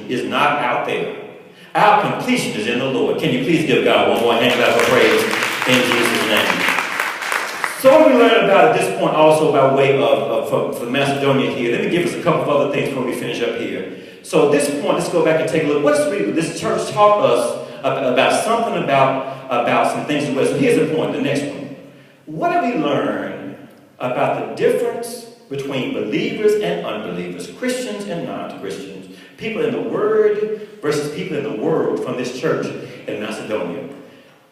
is not out there. Our completion is in the Lord. Can you please give God one more hand clap of praise in Jesus' name? So what we learned about at this point also by way of from Macedonia here, let me give us a couple of other things before we finish up here. So at this point, let's go back and take a look. What's this church taught us about something about some things as well. So here's the point, the next one. What have we learned about the difference between believers and unbelievers, Christians and non-Christians, people in the Word versus people in the world from this church in Macedonia?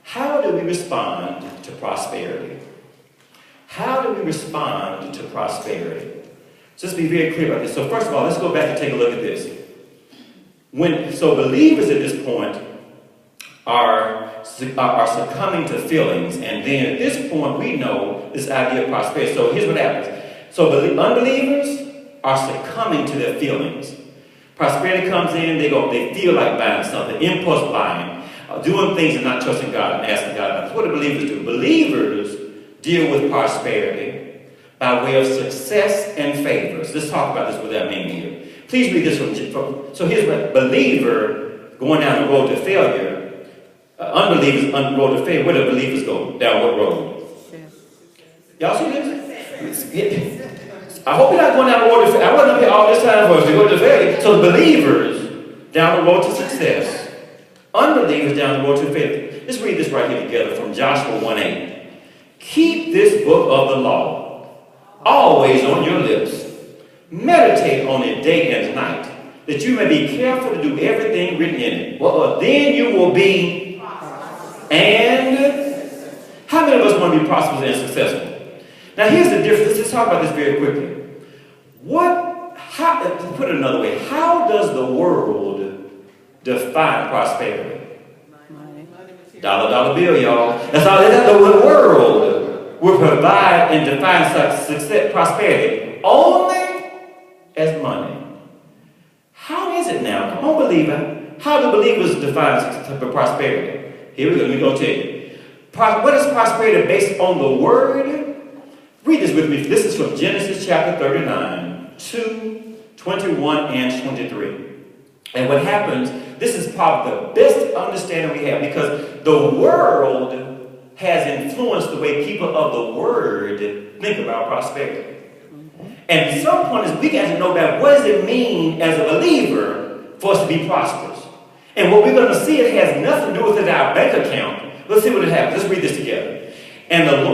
How do we respond to prosperity? How do we respond to prosperity? So let's be very clear about this. So first of all, let's go back and take a look at this. So believers at this point are succumbing to feelings, and then at this point we know this idea of prosperity. So here's what happens. So unbelievers are succumbing to their feelings. Prosperity comes in, they feel like buying something, impulse buying, doing things and not trusting God and asking God. That's what do believers do? Believers deal with prosperity by way of success and favors. Let's talk about this, what that means here. Please read this from. So here's what believer going down the road to failure. Unbelievers on the road to failure. Where do believers go? Down what road? Y'all see this? I hope you're not going down the road to failure. I wasn't up here all this time for us to go to failure. So the believers down the road to success. Unbelievers down the road to failure. Let's read this right here together from Joshua 1:8. Keep this book of the law always on your lips. Meditate on it day and night, that you may be careful to do everything written in it. Well, then you will be. And how many of us want to be prosperous and successful? Now here's the difference. Let's talk about this very quickly. To put it another way, how does the world define prosperity? Dollar bill, y'all. That's all. That's the world will provide and define success, prosperity only as money. How is it now? Come on, believer. How do believers define prosperity? Here we go. Let me go tell you. What is prosperity based on the word? Read this with me. This is from Genesis chapter 39, 2, 21, and 23. And what happens, this is probably the best understanding we have, because the world has influenced the way people of the word think about prosperity. And at some point, we got to know about what does it mean as a believer for us to be prosperous. And what we're going to see, it has nothing to do with our bank account. Let's see what it happens. Let's read this together. And let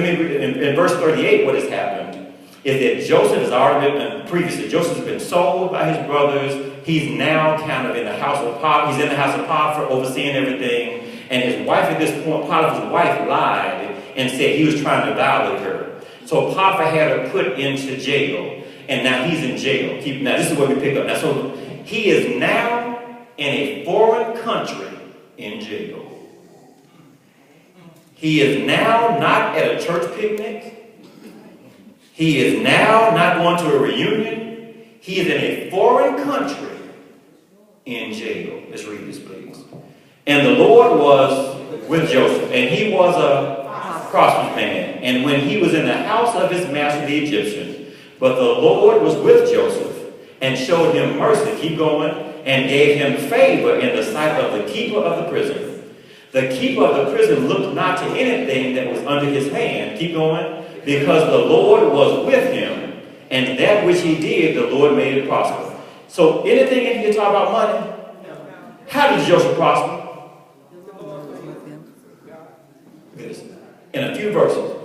me read in verse 38 what has happened. Is that Joseph has already been, previously, Joseph has been sold by his brothers. He's now kind of in the house of Potiphar. He's in the house of Potiphar overseeing everything. And his wife at this point, Potiphar's wife lied and said he was trying to violate her. So Potiphar had her put into jail. And now he's in jail. Now this is where we pick up. Now so he is now in a foreign country in jail. He is now not at a church picnic. He is now not going to a reunion. He is in a foreign country in jail. Let's read this, please. And the Lord was with Joseph, and he was a prosperous man. And when he was in the house of his master, the Egyptian, but the Lord was with Joseph and showed him mercy, keep going, and gave him favor in the sight of the keeper of the prison. The keeper of the prison looked not to anything that was under his hand, keep going, because the Lord was with him, and that which he did, the Lord made it prosper. So anything in here talk about money? How did Joseph prosper? In a few verses,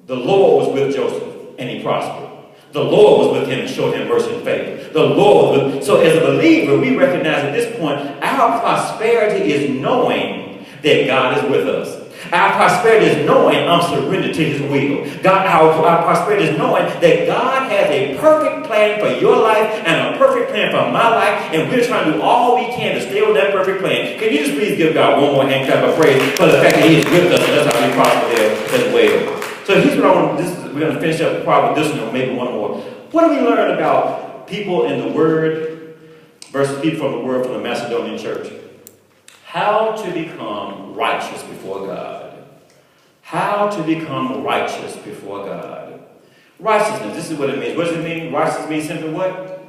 the Lord was with Joseph, and he prospered. The Lord was with him and showed him mercy and favor. The Lord was with. So as a believer, we recognize at this point, our prosperity is knowing that God is with us. Our prosperity is knowing I'm surrendered to his will. Our prosperity is knowing that God has a perfect plan for your life and a perfect plan for my life, and we're trying to do all we can to stay on that perfect plan. Can you just please give God one more hand clap of praise for the fact that he is with us, and that's how we prosper there as well. So here's what I want we're going to finish up probably with this one or maybe one more. What do we learn about people in the Word versus people from the Word from the Macedonian church? How to become righteous before God. How to become righteous before God. Righteousness, this is what it means. What does it mean? Righteousness means simply what?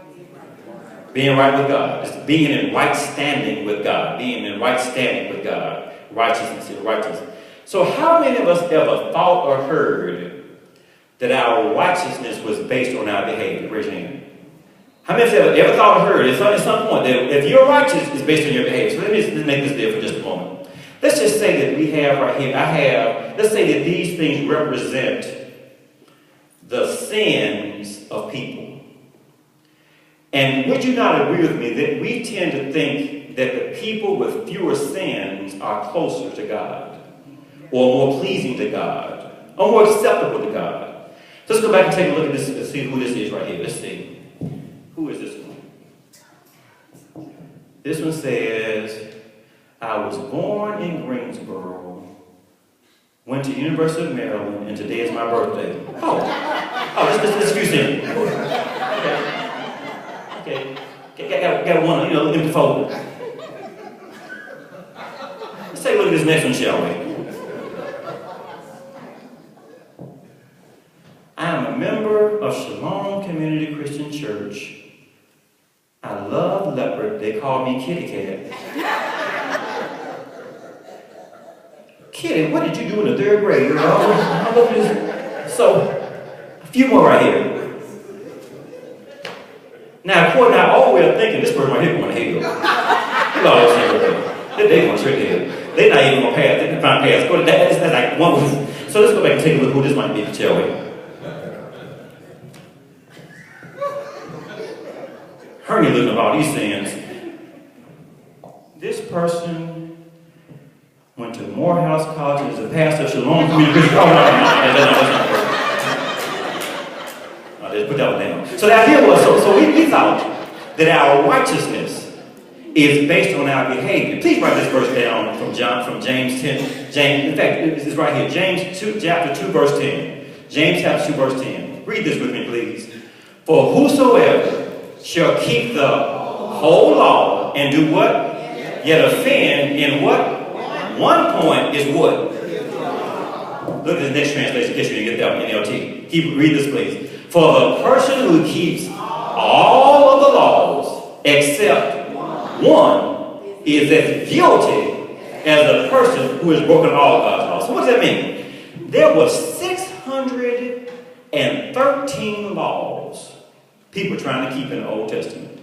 Being right with God. It's being in right standing with God. Being in right standing with God. Righteousness and righteousness. So how many of us ever thought or heard that our righteousness was based on our behavior? Raise your hand. How many of us ever thought or heard at some point that if you're righteous, it's based on your behavior? So let's make this deal for just a moment. Let's just say that we have right here, let's say that these things represent the sins of people. And would you not agree with me that we tend to think that the people with fewer sins are closer to God, or more pleasing to God, or more acceptable to God? Let's go back and take a look at this and see who this is right here. Let's see. Who is this one? This one says, I was born in Greensboro, went to University of Maryland, and today is my birthday. Let's excuse him. Okay. Got one, empty folder. Let's take a look at this next one, shall we? I am a member of Shalom Community Christian Church. I love leopard. They call me Kitty Cat. Kitty, what did you do in the 3rd grade? So, a few more right here. Now, according to our old way of thinking, this person right here going to hell. They're going straight to hell. They're not even going to pass. They can find pass. That's like one. So let's go back and take a look who this might be, shall we? Heard me looking about these sins. This person went to Morehouse College and is a pastor of Shalom Community. That's not let's put that one down. So the idea was, so we thought that our righteousness is based on our behavior. Please write this verse down from James 10. In fact, it's right here. James 2, chapter 2, verse 10. James chapter 2, verse 10. Read this with me, please. For whosoever shall keep the whole law and do what? Yet offend in what? One point is what? Look at the next translation in case you didn't get that one, NLT. Read this, please. For the person who keeps all of the laws except one is as guilty as the person who has broken all God's laws. So what does that mean? There were 613 laws people trying to keep in the Old Testament.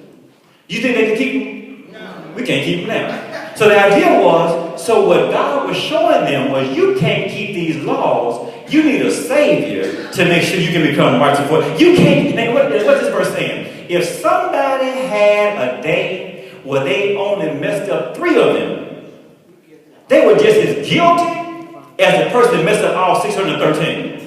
You think they can keep them? No. We can't keep them now. So the idea was, so what God was showing them was you can't keep these laws. You need a Savior to make sure you can become righteous for it. You can't. What's this verse saying? If somebody had a day where they only messed up 3 of them, they were just as guilty as the person that messed up all 613.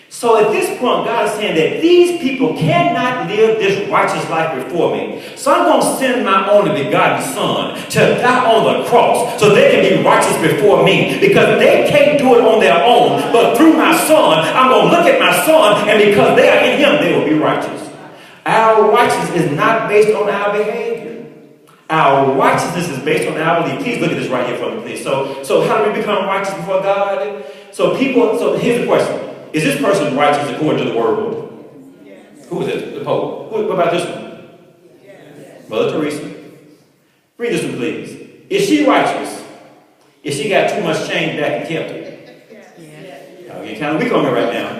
So at this point, God is saying that these people cannot live this righteous life before me. So I'm going to send my only begotten Son to die on the cross so they can be righteous before me. Because they can't do it on their own. But through my Son, I'm going to look at my Son, and because they are in Him, they will be righteous. Our righteousness is not based on our behavior. Our righteousness is based on our belief. Please look at this right here for me, please. So how do we become righteous before God? So here's the question. Is this person righteous according to the world? Yes. Who is it? The Pope. What about this one? Yes. Mother Teresa. Read this one, please. Is she righteous? If she got too much change back and kept it? Yes. Y'all getting kind of weak on me right now.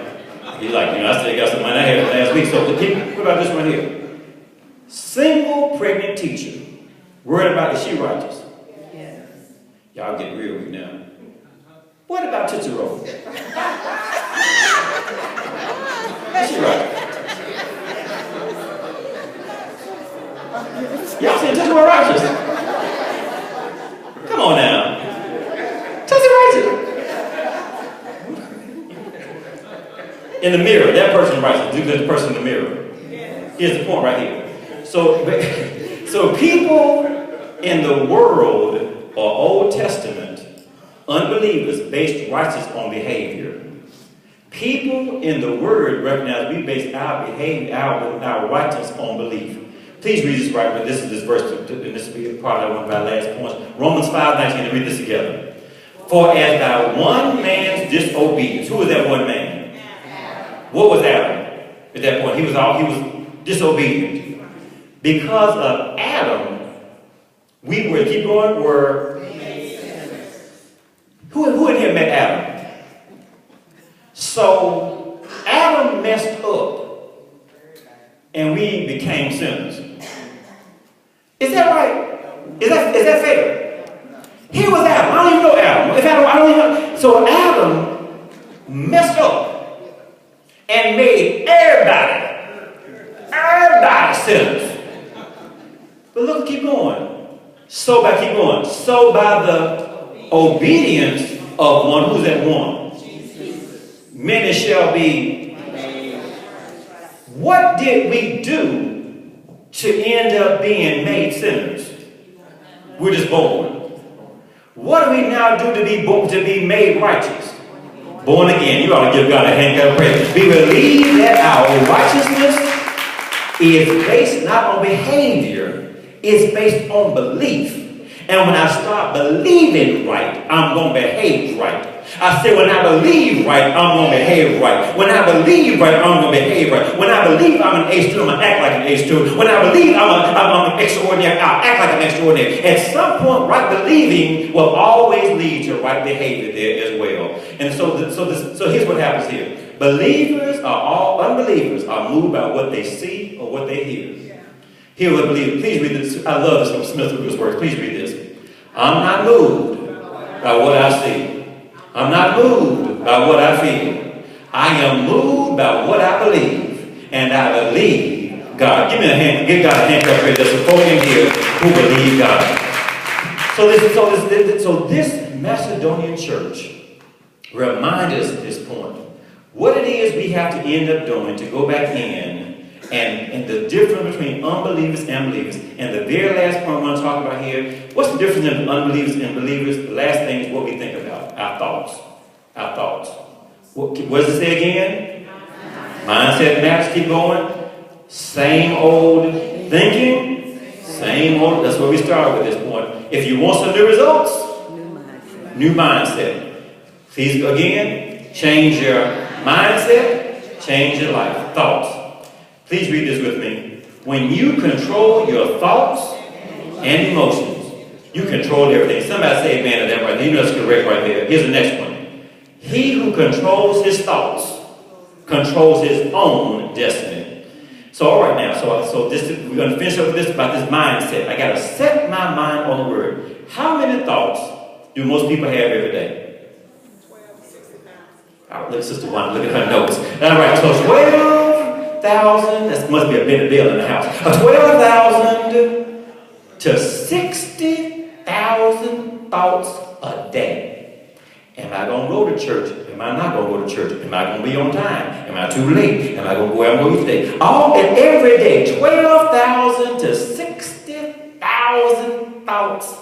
He's like, I still got some money I had last week. So what about this one here? Single pregnant teacher. Worried about is she righteous? Yes. Y'all getting real weak now. What about Tootsie Roll? Is she right? Y'all saying Tootsie Roll righteous? Come on now. Tootsie righteous. In the mirror, that person righteous. Do the person in the mirror. Here's the point right here. So people in the world or Old Testament, unbelievers based righteousness on behavior. People in the Word recognize we base our behavior, our righteousness on belief. Please read this right, but this is this verse, and this will be a part of one of our last points. Romans 5:19. Read this together. For as by one man's disobedience, who was that one man? Adam. What was Adam at that point? He was disobedient. Because of Adam, we were, keep going, were... Who in here met Adam? So, Adam messed up, and we became sinners. Is that right? Is that fair? Here was Adam. I don't even know Adam. If Adam, I don't even know. So Adam messed up and made everybody sinners. But look, keep going. So by the obedience of one, who's that one? Many shall be. What did we do to end up being made sinners? We're just born. What do we now do to be made righteous? Born again. You ought to give God a hand clap of praise. We believe that our righteousness is based not on behavior, it's based on belief. And when I start believing right, I'm going to behave right. I say when I believe right, I'm going to behave right. When I believe right, I'm going to behave right. When I believe I'm an ace 2, I'm going to act like an ace 2. When I believe I'm an extraordinary, I'll act like an extraordinary. At some point, right believing will always lead to right behavior there as well. And so here's what happens here. Unbelievers are moved by what they see or what they hear. Here we believe. Please read this. I love this from Smith Wigglesworth's words. Please read this. I'm not moved by what I see. I'm not moved by what I feel. I am moved by what I believe. And I believe God. Give me a hand. Give God a hand clap. There's some folk in here who believe God. So this Macedonian church reminds us at this point what it is we have to end up doing to go back in and the difference between unbelievers and believers. And the very last point I want to talk about here, what's the difference between unbelievers and believers? The last thing is what we think about, our thoughts. Our thoughts. What does it say again? Mindset matters. Keep going. Same old thinking. Same old. That's where we start with this point. If you want some new results, new mindset. Please again, change your mindset, change your life. Thoughts. Please read this with me. When you control your thoughts and emotions, you control everything. Somebody say amen to that right there. You know that's correct right there. Here's the next one. He who controls his thoughts controls his own destiny. So all right now, so this we're going to finish up with this about this mindset. I got to set my mind on the word. How many thoughts do most people have every day? 12,000. Look, Sister Wanda, look at her notes. All right, so 12,000. That must be a bit of bill in the house. 12,000 to 60,000 thoughts a day. Am I going to go to church? Am I not going to go to church? Am I going to be on time? Am I too late? Am I going to go where I'm going today? All and every day, 12,000 to 60,000 thoughts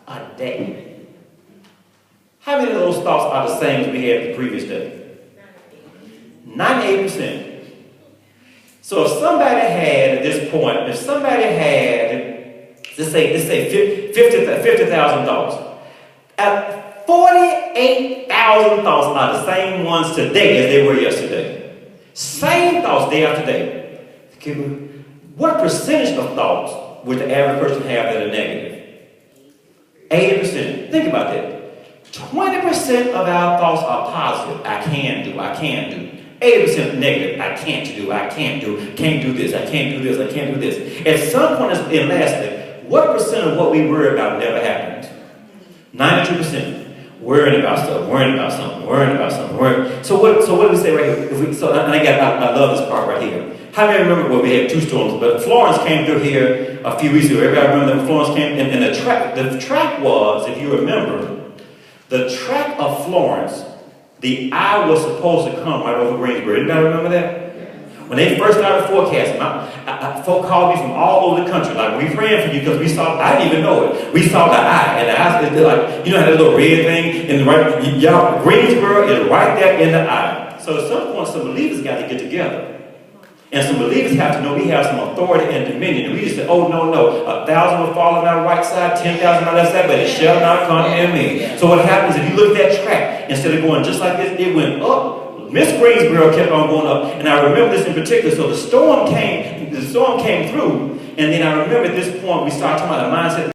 a day. How many of those thoughts are the same as we had the previous day? 98%. So if somebody had, at this point, let's say 50,000 thoughts. 48,000 thoughts are the same ones today as they were yesterday. Same thoughts day after day. What percentage of thoughts would the average person have that are negative? 80%. Think about that. 20% of our thoughts are positive. I can do. 80% negative. I can't do. Can't do this. I can't do this. I can't do this. At some point in lastly, what percent of what we worry about never happens? 92%. Worrying about something. So what do we say right here? I love this part right here. How many remember we had two storms, but Florence came through here a few weeks ago. Everybody remember that Florence came, and the track was, if you remember, the track of Florence, the eye was supposed to come right over Greensboro. Anybody remember that? When they first started forecasting, folk called me from all over the country. Like, we praying for you because we saw, I didn't even know it. We saw the eye. And the eye is like, you know, had a little red thing in the right, y'all, Greensboro is right there in the eye. So at some point, some believers got to get together. And some believers have to know we have some authority and dominion. And we just say, oh, no. 1,000 will fall on our right side, 10,000 on our left side, but it shall not come near me. So what happens if you look at that track, instead of going just like this, it went up So Miss Greensboro kept on going up, and I remember this in particular. So the storm came through, and then I remember at this point we started talking about the mindset.